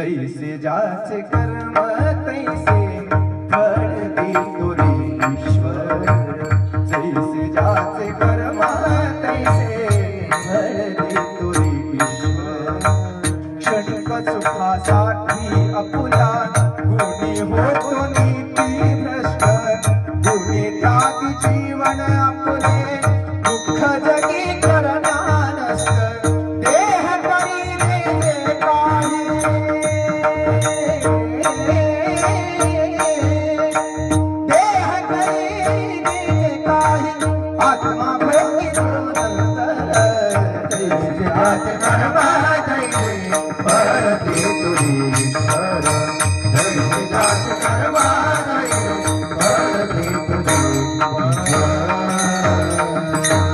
जैसे ज्याचे कर्म तैसे फळ देतो रे ईश्वर जैसे ज्याचे कर्म तैसे फळ देतो रे ईश्वर क्षणिक सुखासाठी आपुला गुणी होतो नीती भ्रष्ट गुणी त्यागी जीवन आपले दुःख जगी कर